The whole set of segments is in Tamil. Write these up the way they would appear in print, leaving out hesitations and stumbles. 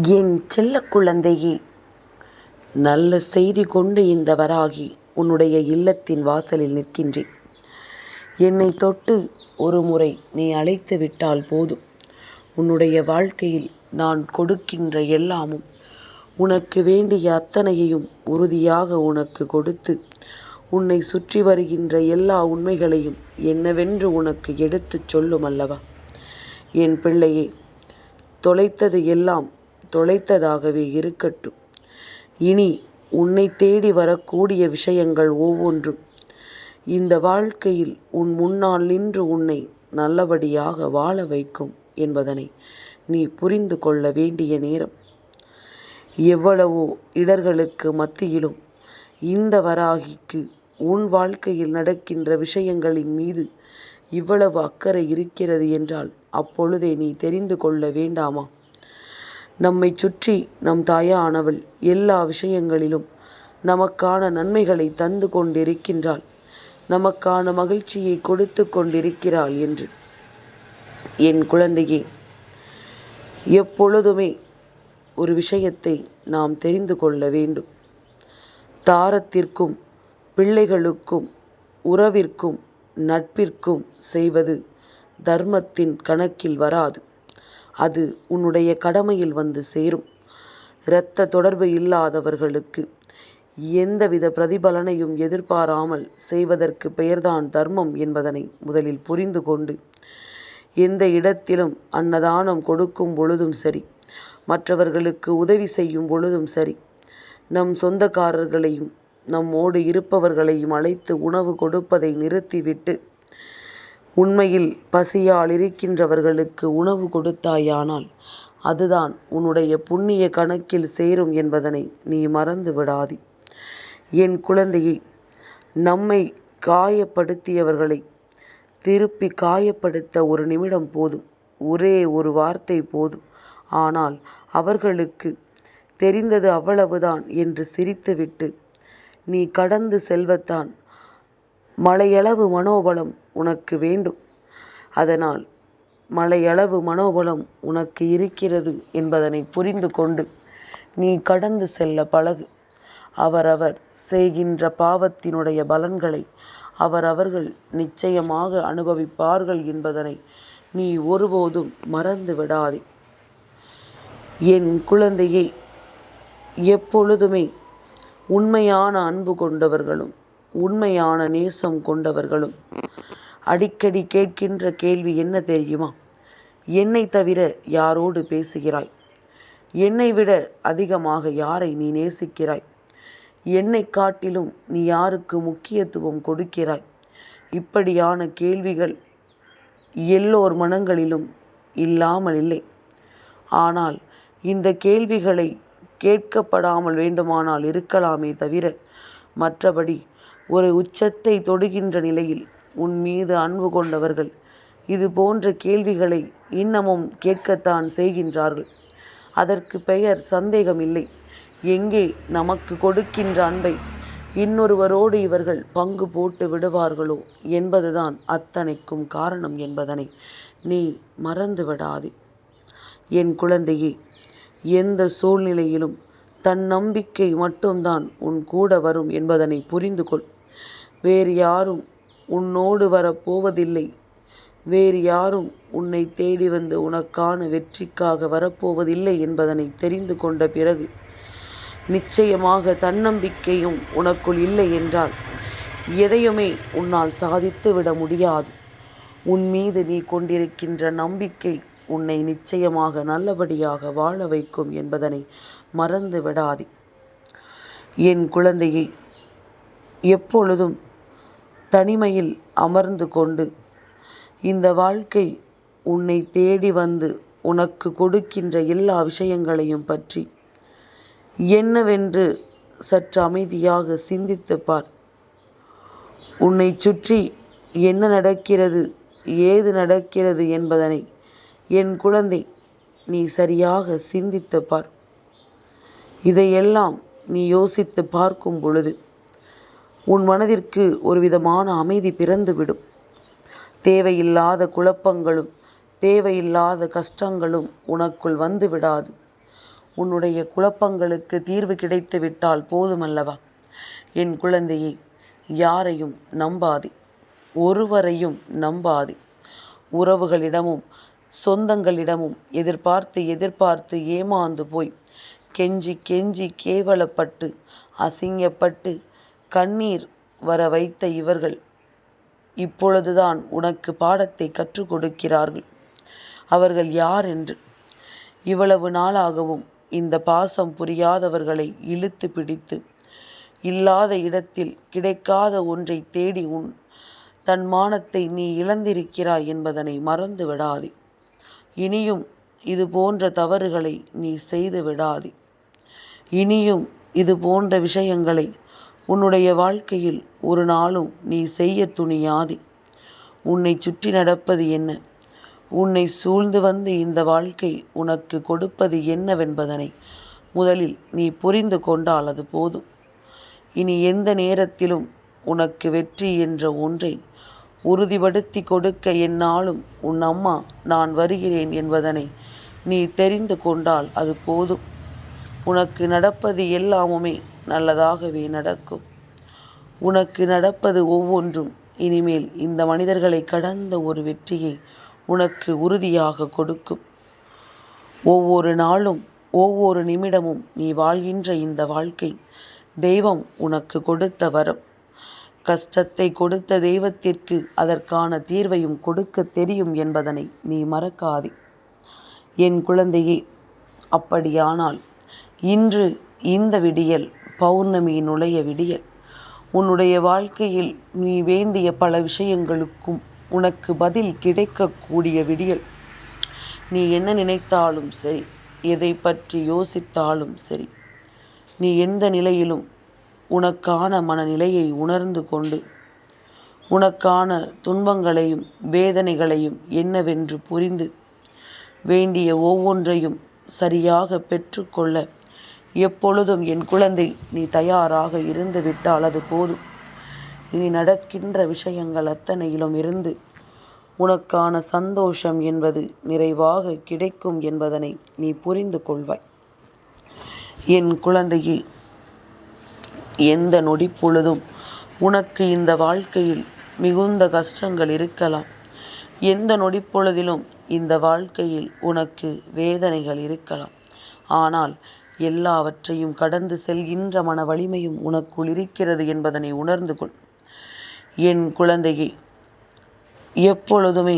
என் செல்ல குழந்தையே, நல்ல செய்தி கொண்டு இந்த வராகி உன்னுடைய இல்லத்தின் வாசலில் நிற்கின்றேன். என்னை தொட்டு ஒரு முறை நீ அழைத்து விட்டால் போதும். உன்னுடைய வாழ்க்கையில் நான் கொடுக்கின்ற எல்லாமும், உனக்கு வேண்டிய அத்தனையையும் உறுதியாக உனக்கு கொடுத்து, உன்னை சுற்றி வருகின்ற எல்லா உண்மைகளையும் என்னவென்று உனக்கு எடுத்துச் சொல்லும் அல்லவா? என் பிள்ளையே, தொலைத்தது எல்லாம் தொலைத்ததாகவே இருக்கட்டும். இனி உன்னை தேடி வரக்கூடிய விஷயங்கள் ஒவ்வொன்றும் இந்த வாழ்க்கையில் உன் முன்னால் நின்று உன்னை நல்லபடியாக வாழ வைக்கும் என்பதனை நீ புரிந்து கொள்ள வேண்டிய நேரம். எவ்வளவோ இடர்களுக்கு மத்தியிலும் இந்த வராகிக்கு உன் வாழ்க்கையில் நடக்கின்ற விஷயங்களின் மீது இவ்வளவு அக்கறை இருக்கிறது என்றால் அப்பொழுதே நீ தெரிந்து கொள்ள வேண்டாமா? நம்மை சுற்றி நம் தாயானவள் எல்லா விஷயங்களிலும் நமக்கான நன்மைகளை தந்து கொண்டிருக்கின்றாள், நமக்கான மகிழ்ச்சியை கொடுத்து கொண்டிருக்கிறாள் என்று. என் குழந்தையே, எப்பொழுதுமே ஒரு விஷயத்தை நாம் தெரிந்து கொள்ள வேண்டும். தாரத்திற்கும் பிள்ளைகளுக்கும் உறவிற்கும் நட்பிற்கும் செய்வது தர்மத்தின் கணக்கில் வராது. அது உன்னுடைய கடமையில் வந்து சேரும். இரத்த தொடர்பு இல்லாதவர்களுக்கு எந்தவித பிரதிபலனையும் எதிர்பாராமல் செய்வதற்கு பெயர்தான் தர்மம் என்பதனை முதலில் புரிந்து கொண்டு, எந்த இடத்திலும் அன்னதானம் கொடுக்கும் பொழுதும் சரி, மற்றவர்களுக்கு உதவி செய்யும் பொழுதும் சரி, நம் சொந்தக்காரர்களையும் நம்மோடு இருப்பவர்களையும் அழைத்து உணவு கொடுப்பதை நிறுத்திவிட்டு, உண்மையில் பசியால் இருக்கின்றவர்களுக்கு உணவு கொடுத்தாயானால் அதுதான் உன்னுடைய புண்ணிய கணக்கில் சேரும் என்பதனை நீ மறந்து விடாதே. என் குழந்தையை, நம்மை காயப்படுத்தியவர்களை திருப்பி காயப்படுத்த ஒரு நிமிடம் போதும், ஒரே ஒரு வார்த்தை போதும். ஆனால் அவர்களுக்கு தெரிந்தது அவ்வளவுதான் என்று சிரித்துவிட்டு நீ கடந்து செல்வத்தான் மலையளவு மனோபலம் உனக்கு வேண்டும். அதனால் மலையளவு மனோபலம் உனக்கு இருக்கிறது என்பதனை புரிந்து கொண்டு நீ கடந்து செல்ல பழகு. அவரவர் செய்கின்ற பாவத்தினுடைய பலன்களை அவரவர்கள் நிச்சயமாக அனுபவிப்பார்கள் என்பதனை நீ ஒருபோதும் மறந்து விடாதே. என் குழந்தையை, எப்பொழுதுமே உண்மையான அன்பு கொண்டவர்களும் உண்மையான நேசம் கொண்டவர்களும் அடிக்கடி கேட்கின்ற கேள்வி என்ன தெரியுமா? என்னை தவிர யாரோடு பேசுகிறாய்? என்னை விட அதிகமாக யாரை நீ நேசிக்கிறாய்? என்னை காட்டிலும் நீ யாருக்கு முக்கியத்துவம் கொடுக்கிறாய்? இப்படியான கேள்விகள் எல்லோர் மனங்களிலும் இல்லாமல் இல்லை. ஆனால் இந்த கேள்விகளை கேட்கப்படாமல் வேண்டுமானால் இருக்கலாமே தவிர, மற்றபடி ஒரு உச்சத்தை தொடுகின்ற நிலையில் உன் மீது அன்பு கொண்டவர்கள் இது போன்ற கேள்விகளை இன்னமும் கேட்கத்தான் செய்கின்றார்கள். அதற்கு பெயர் சந்தேகமில்லை. எங்கே நமக்கு கொடுக்கின்ற அன்பை இன்னொருவரோடு இவர்கள் பங்கு போட்டு விடுவார்களோ என்பதுதான் அத்தனைக்கும் காரணம் என்பதனை நீ மறந்து விடாதே. என் குழந்தையே, எந்த சூழ்நிலையிலும் தன் நம்பிக்கை மட்டும்தான் உன் கூட வரும் என்பதனை புரிந்து கொள். வேறு யாரும் உன்னோடு வரப்போவதில்லை. வேறு யாரும் உன்னை தேடி வந்து உனக்கான வெற்றிக்காக வரப்போவதில்லை என்பதனை தெரிந்து கொண்ட பிறகு, நிச்சயமாக தன்னம்பிக்கையும் உனக்குள் இல்லை என்றால் எதையுமே உன்னால் சாதித்து விட முடியாது. உன் மீது நீ கொண்டிருக்கின்ற நம்பிக்கை உன்னை நிச்சயமாக நல்லபடியாக வாழ வைக்கும் என்பதனை மறந்து விடாதே. என் குழந்தையை, எப்பொழுதும் தனிமையில் அமர்ந்து கொண்டு இந்த வாழ்க்கை உன்னை தேடி வந்து உனக்கு கொடுக்கின்ற எல்லா விஷயங்களையும் பற்றி என்னவென்று சற்று அமைதியாக சிந்தித்து பார். உன்னை சுற்றி என்ன நடக்கிறது, ஏது நடக்கிறது என்பதனை என் குழந்தை நீ சரியாக சிந்தித்து பார். இதையெல்லாம் நீ யோசித்து பார்க்கும் பொழுது உன் மனதிற்கு ஒரு விதமான அமைதி பிறந்துவிடும். தேவையில்லாத குழப்பங்களும் தேவையில்லாத கஷ்டங்களும் உனக்குள் வந்து விடாது. உன்னுடைய குழப்பங்களுக்கு தீர்வு கிடைத்து விட்டால் போதுமல்லவா? என் குழந்தையை, யாரையும் நம்பாதே, ஒருவரையும் நம்பாதே. உறவுகளிடமும் சொந்தங்களிடமும் எதிர்பார்த்து ஏமாந்து போய் கெஞ்சி கெஞ்சி கேவலப்பட்டு அசிங்கப்பட்டு கண்ணீர் வர வைத்த இவர்கள் இப்பொழுதுதான் உனக்கு பாடத்தை கற்றுக் கொடுக்கிறார்கள். அவர்கள் யார் என்று. இவ்வளவு நாளாகவும் இந்த பாசம் புரியாதவர்களை இழுத்து பிடித்து இல்லாத இடத்தில் கிடைக்காத ஒன்றை தேடி தன் மானத்தை நீ இழந்திருக்கிறாய் என்பதனை மறந்து விடாதே. இனியும் இது போன்ற தவறுகளை நீ செய்து விடாதே. இனியும் இது போன்ற விஷயங்களை உன்னுடைய வாழ்க்கையில் ஒரு நாளும் நீ செய்ய துணியாதே. உன்னை சுற்றி நடப்பது என்ன, உன்னை சூழ்ந்து வந்து இந்த வாழ்க்கை உனக்கு கொடுப்பது என்னவென்பதனை முதலில் நீ புரிந்து கொண்டால் அது போதும். இனி எந்த நேரத்திலும் உனக்கு வெற்றி என்ற ஒன்றை உறுதிப்படுத்தி கொடுக்க என்னாலும் உன் அம்மா நான் வருகிறேன் என்பதனை நீ தெரிந்து கொண்டால் அது போதும். உனக்கு நடப்பது எல்லாமுமே நல்லதாகவே நடக்கும். உனக்கு நடப்பது ஒவ்வொன்றும் இனிமேல் இந்த மனிதர்களை கடந்த ஒரு வெற்றியை உனக்கு உறுதியாக கொடுக்கும். ஒவ்வொரு நாளும் ஒவ்வொரு நிமிடமும் நீ வாழ்கின்ற இந்த வாழ்க்கை தெய்வம் உனக்கு கொடுத்த வரம். கஷ்டத்தை கொடுத்த தெய்வத்திற்கு அதற்கான தீர்வையும் கொடுக்க தெரியும் என்பதனை நீ மறக்காதே. என் குழந்தையே, அப்படியானால் இன்று இந்த விடியல் பௌர்ணமியினுடைய விடியல். உன்னுடைய வாழ்க்கையில் நீ வேண்டிய பல விஷயங்களுக்கும் உனக்கு பதில் கிடைக்கக்கூடிய விடியல். நீ என்ன நினைத்தாலும் சரி, எதை பற்றி யோசித்தாலும் சரி, நீ எந்த நிலையிலும் உனக்கான மனநிலையை உணர்ந்து கொண்டு உனக்கான துன்பங்களையும் வேதனைகளையும் என்னவென்று புரிந்து வேண்டிய ஒவ்வொன்றையும் சரியாக பெற்றுக்கொள்ள எப்பொழுதும் என் குழந்தை நீ தயாராக இருந்து விட்டால் அது போதும். இனி நடக்கின்ற விஷயங்கள் அத்தனையிலும் இருந்து உனக்கான சந்தோஷம் என்பது நிறைவாக கிடைக்கும் என்பதனை நீ புரிந்து கொள்வாய். என் குழந்தையே, எந்த நொடி பொழுதும் உனக்கு இந்த வாழ்க்கையில் மிகுந்த கஷ்டங்கள் இருக்கலாம். எந்த நொடி பொழுதிலும் இந்த வாழ்க்கையில் உனக்கு வேதனைகள் இருக்கலாம். ஆனால் எல்லாவற்றையும் கடந்து செல்கின்ற மன வலிமையும் உனக்குள் இருக்கிறது என்பதனை உணர்ந்து கொள். என் குழந்தையே, எப்பொழுதுமே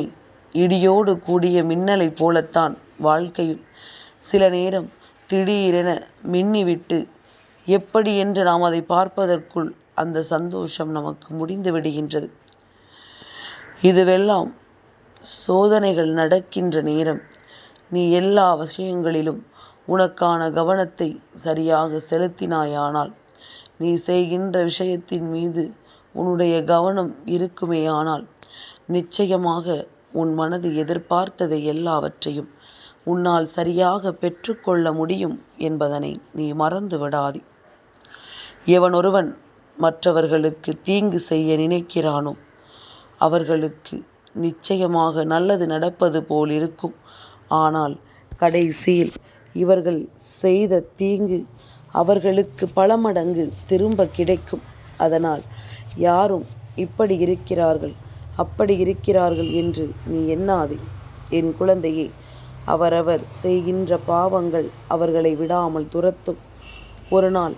இடியோடு கூடிய மின்னலை போலத்தான் வாழ்க்கையும். சில நேரம் திடீரென மின்னிவிட்டு எப்படி என்று நாம் அதை பார்ப்பதற்குள் அந்த சந்தோஷம் நமக்கு முடிந்து விடுகின்றது. இதுவெல்லாம் சோதனைகள் நடக்கின்ற நேரம். நீ எல்லா விஷயங்களிலும் உனக்கான கவனத்தை சரியாக செலுத்தினாயானால், நீ செய்கின்ற விஷயத்தின் மீது உன்னுடைய கவனம் இருக்குமேயானால், நிச்சயமாக உன் மனது எதிர்பார்த்ததை எல்லாவற்றையும் உன்னால் சரியாக பெற்றுக்கொள்ள முடியும் என்பதனை நீ மறந்து விடாதே. எவனொருவன் மற்றவர்களுக்கு தீங்கு செய்ய நினைக்கிறானோ அவர்களுக்கு நிச்சயமாக நல்லது நடப்பது போல் இருக்கும். ஆனால் கடைசியில் இவர்கள் செய்த தீங்கு அவர்களுக்கு பல மடங்கு திரும்ப கிடைக்கும். அதனால் யாரும் இப்படி இருக்கிறார்கள் அப்படி இருக்கிறார்கள் என்று நீ எண்ணாதே. என் குழந்தையே, அவரவர் செய்கின்ற பாவங்கள் அவர்களை விடாமல் துரத்தும். ஒரு நாள்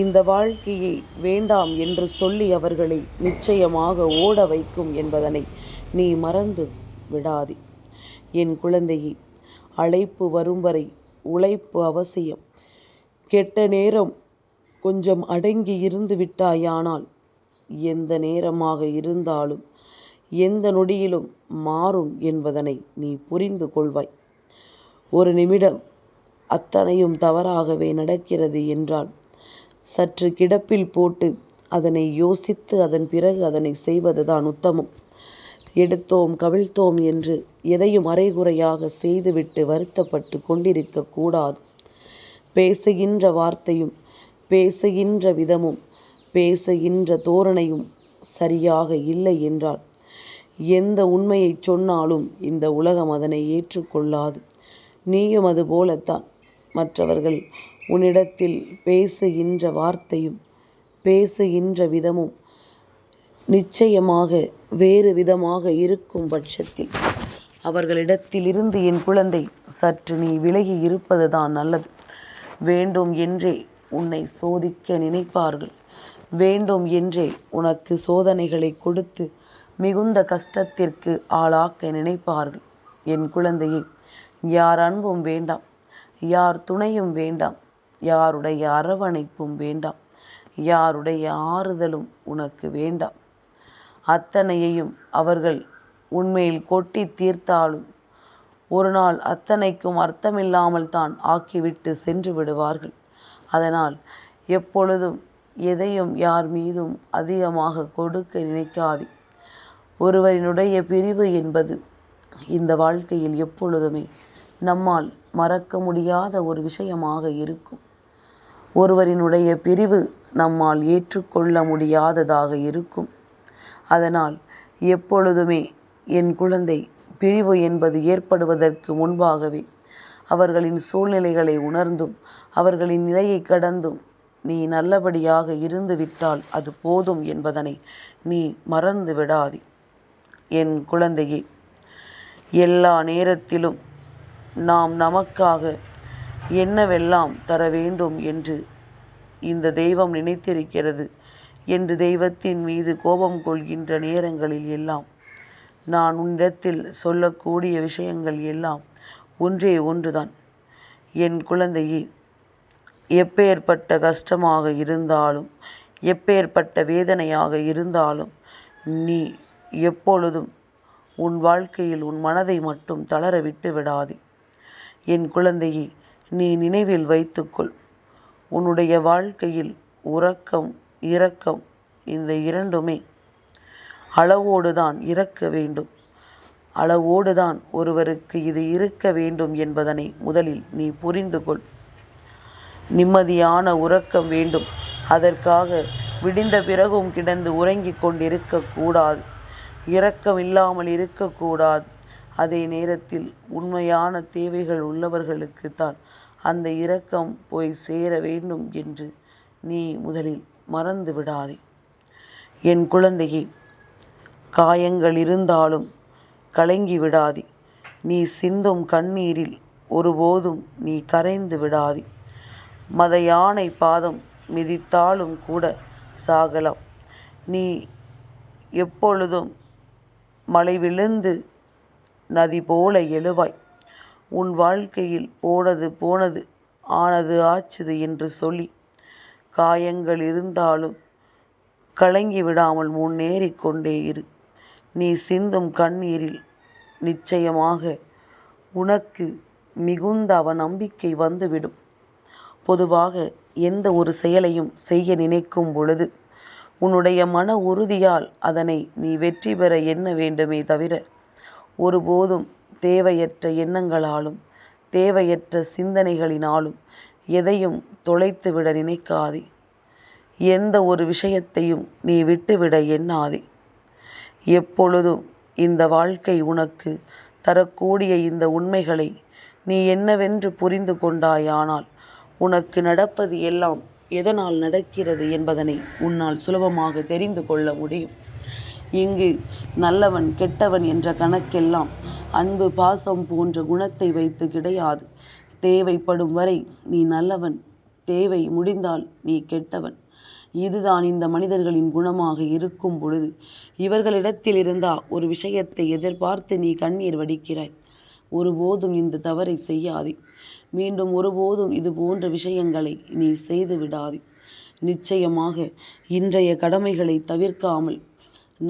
இந்த வாழ்க்கையை வேண்டாம் என்று சொல்லி அவர்களை நிச்சயமாக ஓட வைக்கும் என்பதனை நீ மறந்து விடாதே. என் குழந்தையே, அழைப்பு வரும் வரை உழைப்பு அவசியம். கெட்ட நேரம் கொஞ்சம் அடங்கி இருந்து விட்டாயானால் எந்த நேரமாக இருந்தாலும் எந்த நொடியிலும் மாறும் என்பதனை நீ புரிந்து கொள்வாய். ஒரு நிமிடம் அத்தனையும் தவறாகவே நடக்கிறது என்றால் சற்று கிடப்பில் போட்டு அதனை யோசித்து அதன் பிறகு அதனை செய்வதுதான் உத்தமம். எடுத்தோம் கவிழ்த்தோம் என்று எதையும் அரைகுறையாக செய்துவிட்டு வருத்தப்பட்டு கொண்டிருக்க கூடாது. பேசுகின்ற வார்த்தையும் பேசுகின்ற விதமும் பேசுகின்ற தோரணையும் சரியாக இல்லை என்றால் எந்த உண்மையை சொன்னாலும் இந்த உலகம் அதனை ஏற்றுக்கொள்ளாது. நீயும் அது போலத்தான். மற்றவர்கள் உன்னிடத்தில் பேசுகின்ற வார்த்தையும் பேசுகின்ற விதமும் நிச்சயமாக வேறு விதமாக இருக்கும் பட்சத்தில் அவர்களிடத்திலிருந்து என் குழந்தை சற்று நீ விலகி இருப்பது தான் நல்லது. வேண்டும் என்றே உன்னை சோதிக்க நினைப்பார்கள். வேண்டும் என்றே உனக்கு சோதனைகளை கொடுத்து மிகுந்த கஷ்டத்திற்கு ஆளாக்க நினைப்பார்கள். என் குழந்தையே, யார் அன்பும் வேண்டாம், யார் துணையும் வேண்டாம், யாருடைய அரவணைப்பும் வேண்டாம், யாருடைய ஆறுதலும் உனக்கு வேண்டாம். அத்தனையையும் அவர்கள் உன்மேல் கொட்டி தீர்த்தாலும் ஒரு நாள் அத்தனைக்கும் அர்த்தமில்லாமல் தான் ஆக்கிவிட்டு சென்று விடுவார்கள். அதனால் எப்பொழுதும் எதையும் யார் மீதும் அதிகமாக கொடுக்க நினைக்காதே. ஒருவரினுடைய பிரிவு என்பது இந்த வாழ்க்கையில் எப்பொழுதுமே நம்மால் மறக்க முடியாத ஒரு விஷயமாக இருக்கும். ஒருவரினுடைய பிரிவு நம்மால் ஏற்றுக்கொள்ள முடியாததாக இருக்கும். அதனால் எப்பொழுதுமே என் குழந்தை, பிரிவு என்பது ஏற்படுவதற்கு முன்பாகவே அவர்களின் சூழ்நிலைகளை உணர்ந்தும் அவர்களின் நிலையை கடந்தும் நீ நல்லபடியாக இருந்து விட்டால் அது போதும் என்பதனை நீ மறந்து விடாதே. என் குழந்தையே, எல்லா நேரத்திலும் நாம் நமக்காக என்னவெல்லாம் தர வேண்டும் என்று இந்த தெய்வம் நினைத்திருக்கிறது என்று தெய்வத்தின் மீது கோபம் கொள்கின்ற நேரங்களில் எல்லாம் நான் உன்னிடத்தில் சொல்லக்கூடிய விஷயங்கள் எல்லாம் ஒன்றே ஒன்றுதான். என் குழந்தையே, எப்பேற்பட்ட கஷ்டமாக இருந்தாலும் எப்பேற்பட்ட வேதனையாக இருந்தாலும் நீ எப்பொழுதும் உன் வாழ்க்கையில் உன் மனதை மட்டும் தளர விட்டு விடாதே. என் குழந்தையே, நீ நினைவில் வைத்துக்கொள், உன்னுடைய வாழ்க்கையில் உறக்கம் இரக்கம் இந்த இரண்டுமே அளவோடு தான் இருக்க வேண்டும். அளவோடு தான் ஒருவருக்கு இது இருக்க வேண்டும் என்பதனை முதலில் நீ புரிந்து கொள். நிம்மதியான உறக்கம் வேண்டும். அதற்காக விடிந்த பிறகும் கிடந்து உறங்கிக் கொண்டிருக்கக்கூடாது. இரக்கம் இல்லாமல் இருக்கக்கூடாது. அதே நேரத்தில் உண்மையான தேவைகள் உள்ளவர்களுக்குத்தான் அந்த இரக்கம் போய் சேர வேண்டும் என்று நீ முதலில் மறந்து விடாதே. என் குழந்தையே, காயங்கள் இருந்தாலும் கலங்கி விடாதே. நீ சிந்தும் கண்ணீரில் ஒருபோதும் நீ கரைந்து விடாதே. மத யானை பாதம் மிதித்தாலும் கூட சாகலாம். நீ எப்பொழுதும் மழை விழுந்து நதி போல எழுவாய். உன் வாழ்க்கையில் போனது போனது, ஆனது ஆச்சுது என்று சொல்லி காயங்கள் இருந்தாலும் கலங்கி விடாமல் முன்னேறி கொண்டே இரு. நீ சிந்தும் கண்ணீரில் நிச்சயமாக உனக்கு மிகுந்த அவநம்பிக்கை வந்துவிடும். பொதுவாக எந்த ஒரு செயலையும் செய்ய நினைக்கும் பொழுது உன்னுடைய மன உறுதியால் அதனை நீ வெற்றி பெற எண்ண வேண்டுமே தவிர ஒருபோதும் தேவையற்ற எண்ணங்களாலும் தேவையற்ற சிந்தனைகளினாலும் எதையும் தொலைத்துவிட நினைக்காதே. எந்த ஒரு விஷயத்தையும் நீ விட்டுவிட எண்ணாதே. எப்பொழுதும் இந்த வாழ்க்கை உனக்கு தரக்கூடிய இந்த உண்மைகளை நீ என்னவென்று புரிந்து கொண்டாயானால் உனக்கு நடப்பது எல்லாம் எதனால் நடக்கிறது என்பதனை உன்னால் சுலபமாக தெரிந்து கொள்ள முடியும். இங்கு நல்லவன் கெட்டவன் என்ற கணக்கெல்லாம் அன்பு பாசம் போன்ற குணத்தை வைத்து கிடையாது. தேவைப்படும் வரை நீ நல்லவன், தேவை முடிந்தால் நீ கெட்டவன். இதுதான் இந்த மனிதர்களின் குணமாக இருக்கும் பொழுது இவர்களிடத்தில் இருந்தா ஒரு விஷயத்தை எதிர்பார்த்து நீ கண்ணீர் வடிக்கிறாய். ஒருபோதும் இந்த தவறை செய்யாதே. மீண்டும் ஒருபோதும் இது போன்ற விஷயங்களை நீ செய்து விடாதே. நிச்சயமாக இன்றைய கடமைகளை தவிர்க்காமல்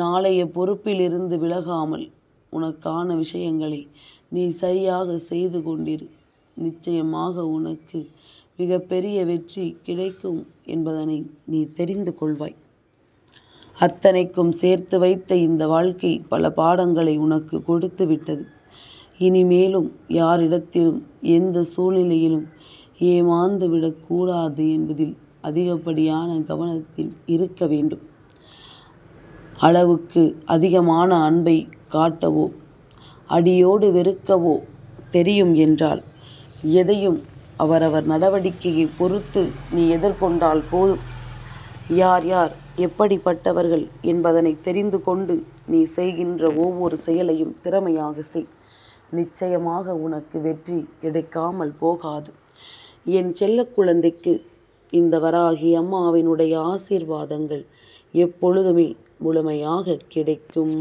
நாளைய பொறுப்பிலிருந்து விலகாமல் உனக்கான விஷயங்களை நீ சரியாக செய்து கொண்டிரு. நிச்சயமாக உனக்கு மிகப்பெரிய வெற்றி கிடைக்கும் என்பதனை நீ தெரிந்து கொள்வாய். அத்தனைக்கும் சேர்த்து வைத்த இந்த வாழ்க்கை பல பாடங்களை உனக்கு கொடுத்து விட்டது. இனிமேலும் யாரிடத்திலும் எந்த சூழ்நிலையிலும் ஏமாந்து விடக்கூடாது என்பதில் அதிகப்படியான கவனத்தில் இருக்க வேண்டும். அளவுக்கு அதிகமான அன்பை காட்டவோ அடியோடு வெறுக்கவோ தெரியும் என்றால் எதையும் அவரவர் நடவடிக்கையை பொறுத்து நீ எதிர்கொண்டால் போதும். யார் யார் எப்படிப்பட்டவர்கள் என்பதனை தெரிந்து கொண்டு நீ செய்கின்ற ஒவ்வொரு செயலையும் திறமையாக செய். நிச்சயமாக உனக்கு வெற்றி கிடைக்காமல் போகாது. என் செல்ல குழந்தைக்கு இந்த வராகி அம்மாவினுடைய ஆசீர்வாதங்கள் எப்பொழுதுமே முழுமையாக கிடைக்கும்.